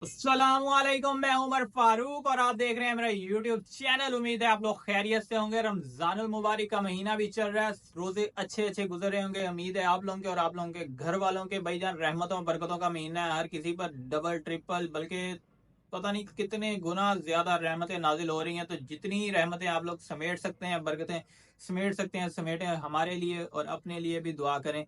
अस्सलामुअलैकुम, मैं उमर फारूक और आप देख रहे हैं मेरा यूट्यूब चैनल। उम्मीद है आप लोग खैरियत से होंगे। रमजानुल मुबारक का महीना भी चल रहा है, रोजे अच्छे अच्छे गुजर रहे होंगे। उम्मीद है आप लोगों के और आप लोगों के घर वालों के भाईजान रहमतों बरकतों का महीना है। हर किसी पर डबल ट्रिपल बल्कि पता नहीं कितने गुना ज्यादा रहमतें नाजिल हो रही हैं। तो जितनी रहमतें आप लोग समेट सकते हैं, बरकतें समेट सकते हैं, समेटें। हमारे लिए और अपने लिए भी दुआ करें।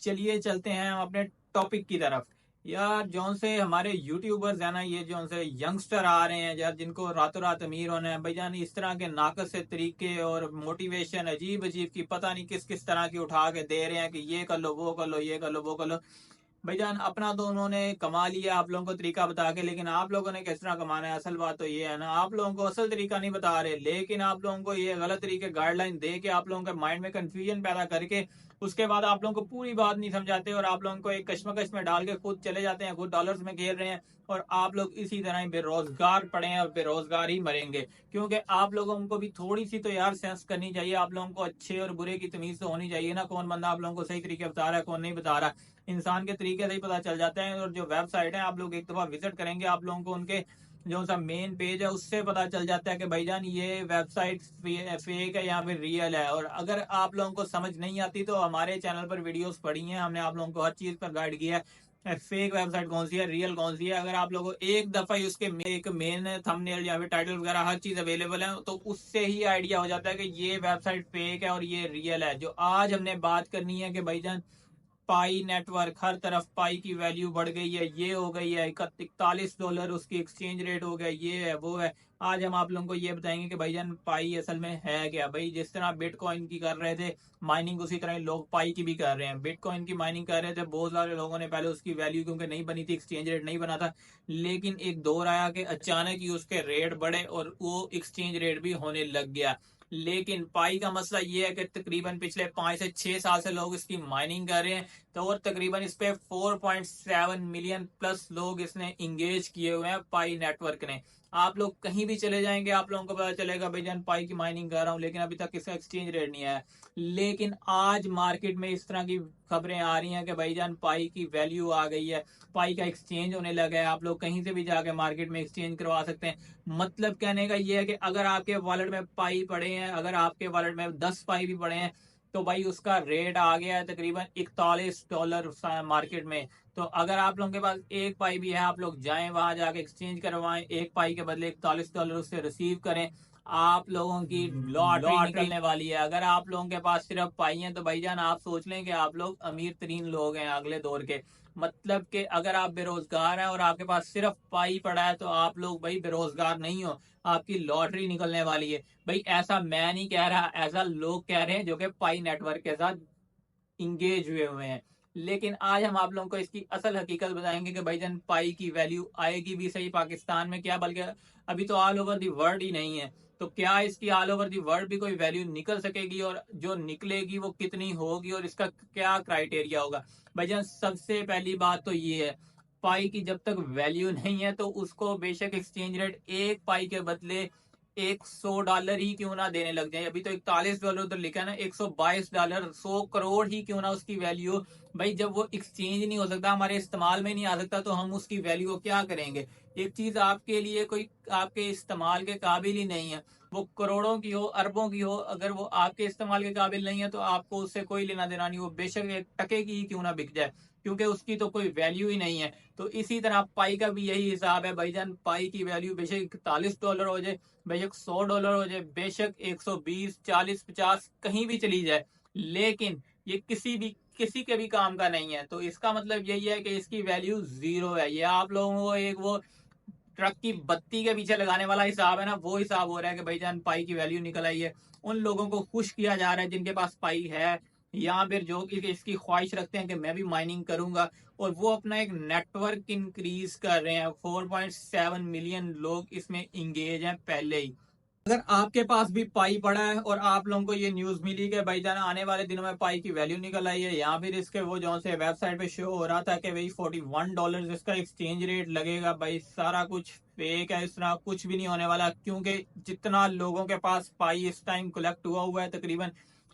चलिए चलते हैं हम अपने टॉपिक की तरफ। यार जौन से हमारे यूट्यूबर्स है ना, ये जौन से यंगस्टर आ रहे हैं यार, जिनको रातों रात अमीर होना है भाईजान, इस तरह के नाकस से तरीके और मोटिवेशन अजीब अजीब की पता नहीं किस किस तरह की उठा के दे रहे हैं कि ये कर लो, वो कर लो, ये कर लो, वो कर लो। भाईजान अपना तो उन्होंने कमा लिया आप लोगों को तरीका बता के, लेकिन आप लोगों ने किस तरह कमाना है, असल बात तो ये है ना। आप लोगों को असल तरीका नहीं बता रहे, लेकिन आप लोगों को ये गलत तरीके गाइडलाइन दे के आप लोगों के माइंड में कंफ्यूजन पैदा करके उसके बाद आप लोगों को पूरी बात नहीं समझाते और आप लोगों को एक कश्मकश में डाल के खुद चले जाते हैं, खुद डॉलर्स में खेल रहे हैं। और आप लोग इसी तरह ही बेरोजगार पड़े हैं और बेरोजगार ही मरेंगे। क्योंकि आप लोगों को भी थोड़ी सी तो यार सेंस करनी चाहिए। आप लोगों को अच्छे और बुरे की तमीज तो होनी चाहिए ना। कौन बंदा आप लोगों को सही तरीके बता रहा है, कौन नहीं बता रहा, इंसान के तरीके से ही पता चल जाता है। और जो वेबसाइट है आप लोग एक दफा विजिट करेंगे, आप लोगों को उनके जो सा मेन पेज है उससे पता चल जाता है कि भाईजान ये वेबसाइट फेक है या फिर रियल है। और अगर आप लोगों को समझ नहीं आती तो हमारे चैनल पर वीडियोस पड़ी हैं, हमने आप लोगों को हर चीज पर गाइड किया है। फेक वेबसाइट कौन सी है, रियल कौन सी है। अगर आप लोगों को एक दफा ही उसके एक मेन थंबनेल या फिर टाइटल वगैरह हर चीज अवेलेबल है तो उससे ही आइडिया हो जाता है कि ये वेबसाइट फेक है और ये रियल है। जो आज हमने बात करनी है कि भाईजान पाई नेटवर्क, हर तरफ पाई की वैल्यू बढ़ गई है, ये हो गई है $41 उसकी एक्सचेंज रेट हो गया, ये है वो है। आज हम आप लोगों को ये बताएंगे कि भाईजान पाई असल में है क्या। भाई जिस तरह बिटकॉइन की कर रहे थे माइनिंग, उसी तरह लोग पाई की भी कर रहे हैं। बिटकॉइन की माइनिंग कर रहे थे बहुत सारे लोगों ने, पहले उसकी वैल्यू क्योंकि नहीं बनी थी, एक्सचेंज रेट नहीं बना था, लेकिन एक दौर आया कि अचानक ही उसके रेट बढ़े और वो एक्सचेंज रेट भी होने लग गया। लेकिन पाई का मसला ये है कि तकरीबन पिछले 5 से 6 साल से लोग इसकी माइनिंग कर रहे हैं। तो और तकरीबन इस पे 4.7 मिलियन प्लस लोग इसने इंगेज किए हुए हैं पाई नेटवर्क ने। आप लोग कहीं भी चले जाएंगे आप लोगों को पता चलेगा भाई जान पाई की माइनिंग कर रहा हूँ, लेकिन अभी तक इसका एक्सचेंज रेट नहीं आया। लेकिन आज मार्केट में इस तरह की खबरें आ रही हैं कि भाईजान पाई की वैल्यू आ गई है, पाई का एक्सचेंज होने लगा है। आप लोग कहीं से भी जाके मार्केट में एक्सचेंज करवा सकते हैं। मतलब कहने का ये है कि अगर आपके वॉलेट में पाई पड़े हैं, अगर आपके वॉलेट में 10 पाई भी पड़े हैं, तो भाई उसका रेट आ गया है तकरीबन $41 मार्केट में। तो अगर आप लोगों के पास एक पाई भी है, आप लोग जाएं वहां जाके एक्सचेंज करवाएं, एक पाई के बदले $41 उससे रिसीव करें। आप लोगों की लॉटरी निकलने वाली है। अगर आप लोगों के पास सिर्फ पाई है तो भाईजान आप सोच लें कि आप लोग अमीर तरीन लोग हैं अगले दौर के। मतलब कि अगर आप बेरोजगार हैं और आपके पास सिर्फ पाई पड़ा है तो आप लोग भाई बेरोजगार नहीं हो, आपकी लॉटरी निकलने वाली है। भाई ऐसा मैं नहीं कह रहा, ऐसा लोग कह रहे हैं जो कि पाई नेटवर्क के साथ इंगेज हुए हुए हैं। लेकिन आज हम आप लोगों को इसकी असल हकीकत बताएंगे कि भाईजान पाई की वैल्यू आएगी भी सही पाकिस्तान में क्या, बल्कि अभी तो ऑल ओवर दी वर्ल्ड ही नहीं है। तो क्या इसकी ऑल ओवर दी वर्ल्ड भी कोई वैल्यू निकल सकेगी, और जो निकलेगी वो कितनी होगी और इसका क्या क्राइटेरिया होगा। भाईजान सबसे पहली बात तो ये है, पाई की जब तक वैल्यू नहीं है तो उसको बेशक एक्सचेंज रेट एक पाई के बदले $100 ही क्यों ना देने लग जाए। अभी तो $41 उधर लिखा है ना, $122, 100 करोड़ ही क्यों ना उसकी वैल्यू। भाई जब वो एक्सचेंज नहीं हो सकता, हमारे इस्तेमाल में नहीं आ सकता, तो हम उसकी वैल्यू को क्या करेंगे। एक चीज आपके लिए कोई आपके इस्तेमाल के काबिल ही नहीं है, वो करोड़ों की हो अरबों की हो, अगर वो आपके इस्तेमाल के काबिल नहीं है तो आपको उससे कोई लेना देना नहीं। वो बेशक 1 टके की ही क्यों ना बिक जाए, क्योंकि उसकी तो कोई वैल्यू ही नहीं है। तो इसी तरह पाई का भी यही हिसाब है भाईजान। पाई की वैल्यू बेशक $41 हो जाए, बेशक $100 हो जाए, बेशक 120, 40, 50 कहीं भी चली जाए, लेकिन ये किसी के भी काम का नहीं है। तो इसका मतलब यही है कि इसकी वैल्यू जीरो है। ये आप लोगों को एक वो ट्रक की बत्ती के पीछे लगाने वाला हिसाब है ना, वो हिसाब हो रहा है कि भाईजान पाई की वैल्यू निकल आई है। उन लोगों को खुश किया जा रहा है जिनके पास पाई है, या फिर जो इसकी ख्वाहिश रखते हैं कि मैं भी माइनिंग करूंगा, और वो अपना एक नेटवर्क इंक्रीज कर रहे हैं। 4.7 मिलियन लोग इसमें इंगेज हैं पहले ही। अगर आपके पास भी पाई पड़ा है और आप लोगों को ये न्यूज मिली कि भाईजान आने वाले दिनों में पाई की वैल्यू निकल आई है, या फिर इसके वो जो से वेबसाइट पे शो हो रहा था कि भाई $41 इसका एक्सचेंज रेट लगेगा, भाई सारा कुछ फेक है। इस तरह कुछ भी नहीं होने वाला, क्योंकि जितना लोगों के पास पाई इस टाइम कलेक्ट हुआ है तकरीबन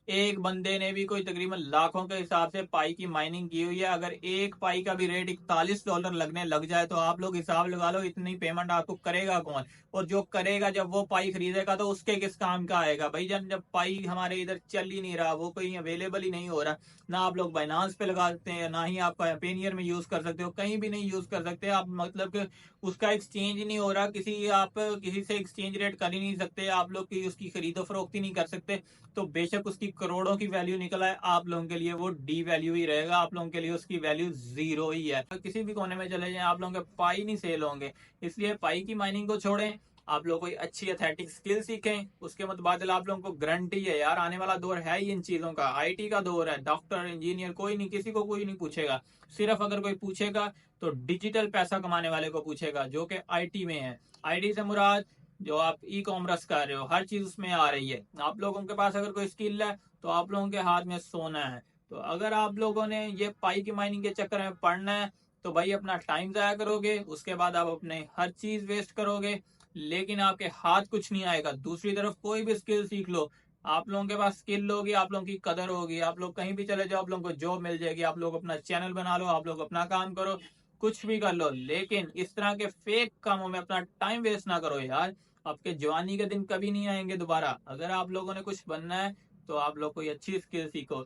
एक बंदे ने भी कोई तकरीबन लाखों के हिसाब से पाई की माइनिंग की हुई है। अगर एक पाई का भी रेट $41 लगने लग जाए तो आप लोग हिसाब लगा लो इतनी पेमेंट आपको करेगा कौन। और जो करेगा जब वो पाई खरीदेगा तो उसके किस काम का आएगा भाई जान। जब पाई हमारे इधर चल ही नहीं रहा, वो कहीं अवेलेबल ही नहीं हो रहा, ना आप लोग बाइनांस पे लगा सकते हैं, ना ही आप पेनियर में यूज कर सकते हो, कहीं भी नहीं यूज कर सकते आप। मतलब कि उसका एक्सचेंज ही नहीं हो रहा, आप किसी से एक्सचेंज रेट कर ही नहीं सकते आप लोग की, उसकी खरीदो फरोख्ती नहीं कर सकते। तो बेशक उसकी करोड़ों की वैल्यू निकल आए, आप लोगों के लिए वो डी वैल्यू ही रहेगा, आप लोगों के लिए उसकी वैल्यू जीरो ही है। किसी भी कोने में चले जाएं आप लोगों के पाई नहीं सेल होंगे। इसलिए पाई की माइनिंग को छोड़ें, आप लोग कोई अच्छी अथेटिक स्किल सीखें। उसके मुतबादिल आप लोगों को गारंटी है यार, आने वाला दौर है ही इन चीजों का, आईटी का दौर है। डॉक्टर इंजीनियर कोई नहीं, किसी को कोई नहीं पूछेगा। सिर्फ अगर कोई पूछेगा तो डिजिटल पैसा कमाने वाले को पूछेगा, जो कि आईटी में है। आईटी से मुराद जो आप ई कॉमर्स कर रहे हो, हर चीज उसमें आ रही है। आप लोगों के पास अगर कोई स्किल है तो आप लोगों के हाथ में सोना है। तो अगर आप लोगों ने ये पाई की माइनिंग के चक्कर में पढ़ना है तो भाई अपना टाइम जाया करोगे, उसके बाद आप अपने हर चीज वेस्ट करोगे, लेकिन आपके हाथ कुछ नहीं आएगा। दूसरी तरफ कोई भी स्किल सीख लो, आप लोगों के पास स्किल होगी, आप लोगों की कदर होगी, आप लोग कहीं भी चले जाओ आप लोगों को जॉब मिल जाएगी। आप लोग अपना चैनल बना लो, आप लोग अपना काम करो, कुछ भी कर लो, लेकिन इस तरह के फेक कामों में अपना टाइम वेस्ट ना करो यार। आपके जवानी के दिन कभी नहीं आएंगे दोबारा। अगर आप लोगों ने कुछ बनना है तो आप लोग कोई अच्छी स्किल सीखो।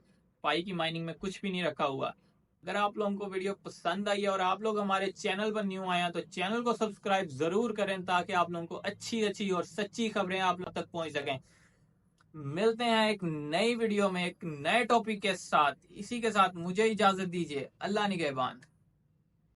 पाई की माइनिंग में कुछ भी नहीं रखा हुआ। अगर आप लोगों को वीडियो पसंद आई है और आप लोग हमारे चैनल पर न्यू आए हैं तो चैनल को सब्सक्राइब जरूर करें, ताकि आप लोगों को अच्छी अच्छी और सच्ची खबरें आप लोग तक पहुंच सकें। मिलते हैं एक नई वीडियो में एक नए टॉपिक के साथ। इसी के साथ मुझे इजाजत दीजिए। अल्लाह निगहबान।